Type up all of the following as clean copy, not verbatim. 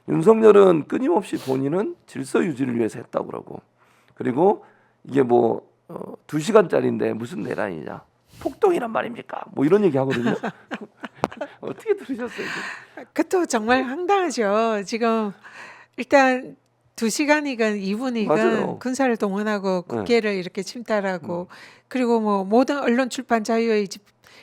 윤석열은 끊임없이 본인은 질서 유지를 위해서 했다고 그러고, 그리고 이게 뭐 2시간짜리인데 무슨 내란이냐, 폭동이란 말입니까? 뭐 이런 얘기 하거든요. 어떻게 들으셨어요? 그것도 정말 황당하죠. 지금 일단 2시간이건 2분이건 맞아요. 군사를 동원하고 네. 국회를 이렇게 침탈하고 그리고 뭐 모든 언론 출판 자유의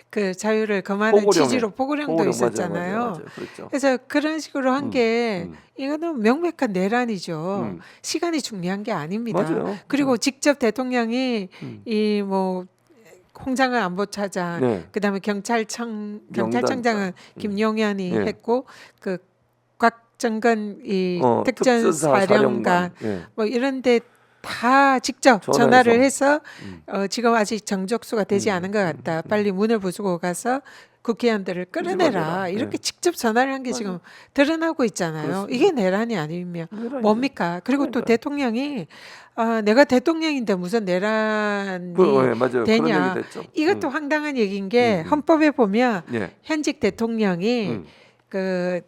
그 자유를 금하는 포고령에 취지로 포고령도 포고령 있었잖아요. 그랬죠. 그래서 그런 식으로 한 게 이거는 명백한 내란이죠. 음. 시간이 중요한 게 아닙니다. 맞아요. 그리고 직접 대통령이 음. 이 뭐 홍장을 안보차장, 네. 그다음에 경찰청장은 김용현이 예. 했고 그 곽정근 이 특전사 특전사령관 예. 뭐 이런데 다 직접 전화를 해서 지금 아직 정적수가 되지 않은 것 같다. 빨리 문을 부수고 가서 국회의원들을 끌어내라. 이렇게 직접 전화를 한 게 지금 드러나고 있잖아요. 그렇습니다. 이게 내란이 아니면 내란이죠. 뭡니까? 그리고 또 대통령이 내가 대통령인데 무슨 내란이 예, 맞아요. 그런 되냐. 얘기도 했죠. 이것도 황당한 얘기인 게 헌법에 보면 예. 현직 대통령이 그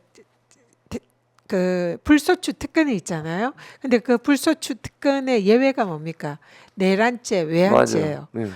불소추 특권이 있잖아요. 근데 그 불소추 특권의 예외가 뭡니까? 내란죄, 외환죄예요. 맞아요. 네.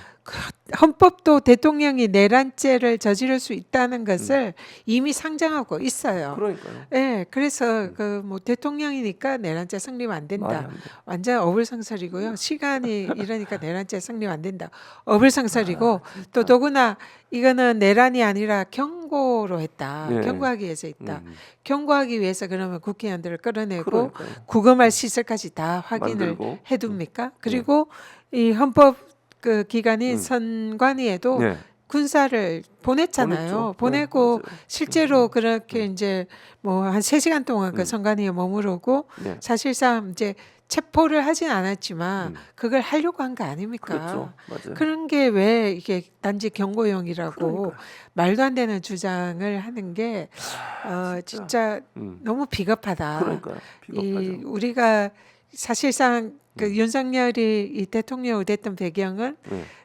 헌법도 대통령이 내란죄를 저지를 수 있다는 것을 이미 상정하고 있어요. 그러니까요. 네, 그래서 그 뭐 대통령이니까 내란죄 성립 안 된다. 완전 어불성설이고요. 시간이 이러니까 내란죄 성립 안 된다. 어불성설이고 또 더구나 이거는 내란이 아니라 경고로 했다. 예. 경고하기 위해서 했다. 경고하기 위해서 그러면 국회의원들을 끌어내고 그러니까요. 구금할 시설까지 다 확인을 만들고. 해둡니까? 그리고 이 헌법 그 기관인 선관위에도 군사를 보냈잖아요. 보내고 실제로 그렇게 이제 뭐 한 3시간 동안 그 선관위에 머무르고 사실상 이제 체포를 하진 않았지만 그걸 하려고 한 거 아닙니까? 그렇죠. 맞아요. 그런 게 왜 이게 단지 경고용이라고 말도 안 되는 주장을 하는 게 진짜 너무 비겁하다. 그러니까요. 이 우리가 사실상 그 윤석열이 이 대통령이 됐던 배경은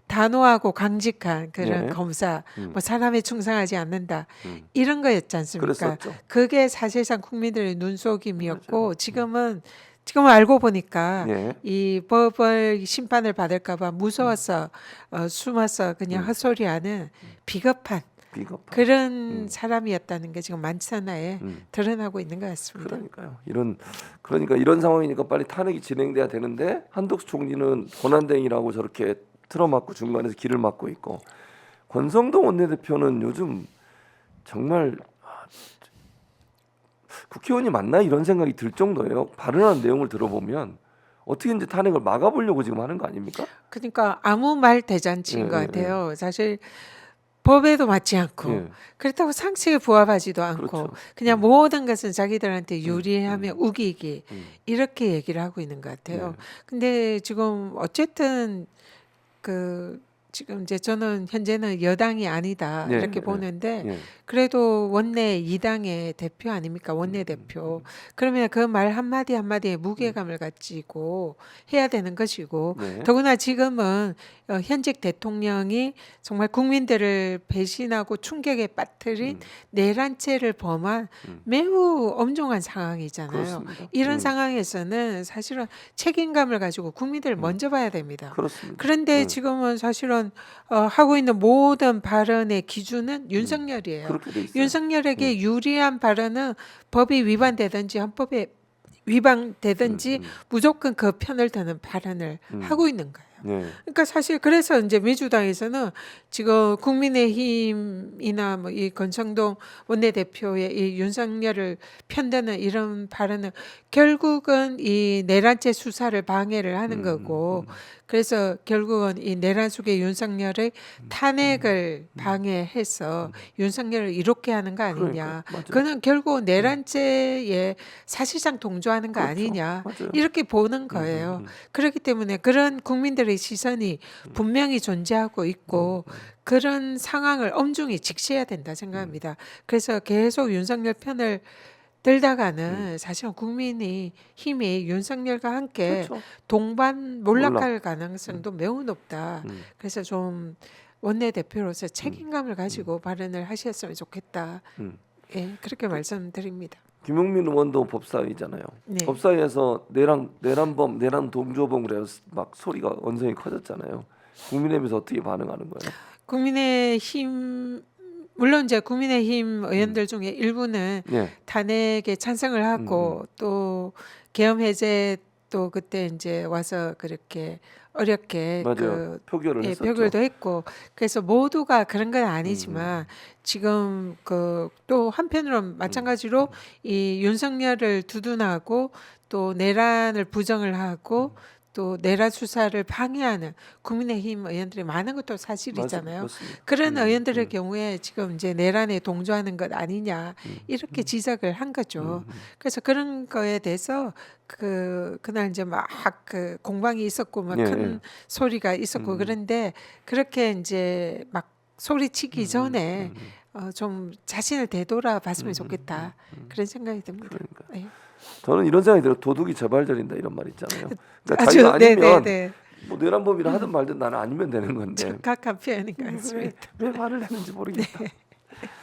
단호하고 강직한 그런 검사, 뭐 사람에 충성하지 않는다 이런 거였지 않습니까? 그랬었죠. 그게 사실상 국민들의 눈속임이었고 지금은 알고 보니까 이 법을 심판을 받을까봐 무서워서 숨어서 그냥 헛소리하는 비겁한 그런 사람이었다는 게 지금 만천하에 드러나고 있는 것 같습니다. 그러니까 이런 상황이니까 빨리 탄핵이 진행돼야 되는데 한덕수 총리는 권한대행이라고 저렇게 틀어막고 중간에서 길을 막고 있고, 권성동 원내대표는 요즘 정말 국회의원이 맞나 이런 생각이 들 정도예요. 발언한 내용을 들어보면 어떻게 이제 탄핵을 막아보려고 지금 하는 거 아닙니까? 그러니까 아무 말 대잔치인 것 같아요. 사실 법에도 맞지 않고 그렇다고 상식에 부합하지도 않고 그냥 모든 것은 자기들한테 유리하며 우기기 이렇게 얘기를 하고 있는 것 같아요. 근데 지금 어쨌든 지금 이제 저는 현재는 여당이 아니다 이렇게 보는데 그래도 원내 2당의 대표 아닙니까? 원내 대표. 그러면 그 말 한마디 한마디에 무게감을 가지고 해야 되는 것이고 더구나 지금은 현직 대통령이 정말 국민들을 배신하고 충격에 빠뜨린 내란죄를 범한 매우 엄중한 상황이잖아요. 그렇습니다. 이런 상황에서는 사실은 책임감을 가지고 국민들을 먼저 봐야 됩니다. 그렇습니다. 그런데 지금은 사실은 하고 있는 모든 발언의 기준은 윤석열이에요. 윤석열에게 유리한 발언은 법이 위반되든지 헌법에 위반되든지 무조건 그 편을 드는 발언을 하고 있는 거예요. 그러니까 사실 그래서 이제 민주당에서는 지금 국민의힘이나 뭐 이 권성동 원내대표의 이 윤석열을 편드는 이런 발언은 결국은 이 내란죄 수사를 방해를 하는 거고, 그래서 결국은 이 내란 속의 윤석열의 탄핵을 방해해서 윤석열을 이렇게 하는 거 아니냐. 그거는 결국 내란죄에 사실상 동조하는 거 아니냐. 이렇게 보는 거예요. 그렇기 때문에 그런 국민들의 시선이 분명히 존재하고 있고 그런 상황을 엄중히 직시해야 된다 생각합니다. 그래서 계속 윤석열 편을 들다가는 사실은 국민이 힘이 윤석열과 함께 동반 몰락할 가능성도 매우 높다. 그래서 좀 원내대표로서 책임감을 가지고 발언을 하셨으면 좋겠다. 예, 그렇게 말씀드립니다. 김용민 의원도 법사위잖아요. 네. 법사위에서 내란범, 내란 동조범 그래서 막 소리가 언성이 커졌잖아요. 국민의힘에서 어떻게 반응하는 거예요? 국민의힘 물론 이제 국민의힘 의원들 중에 일부는 예, 탄핵에 찬성을 하고 또 계엄 해제 또 그때 이제 와서 그렇게 어렵게 맞아요. 표결을 예, 했었죠. 표결도 했고 그래서 모두가 그런 건 아니지만 지금 그 또 한편으로 마찬가지로 이 윤석열을 두둔하고 또 내란을 부정을 하고 또 내란 수사를 방해하는 국민의힘 의원들이 많은 것도 사실이잖아요. 그렇습니다. 그런 의원들의 경우에 지금 이제 내란에 동조하는 것 아니냐 이렇게 지적을 한 거죠. 그래서 그런 거에 대해서 그날 이제 막 그 공방이 있었고 막 예, 큰 예. 소리가 있었고 그런데 그렇게 이제 막 소리치기 전에 좀 자신을 되돌아봤으면 좋겠다 그런 생각이 듭니다. 그러니까. 네. 저는 이런 생각이 들어요. 도둑이 재발절인다 이런 말 있잖아요. 그러니까 아주 자기가 아니면 네네네 뭐 내란범이라 하든 말든 나는 아니면 되는 건데 적합한 표현인 것 같습니다. 왜 말을 했는지 모르겠다.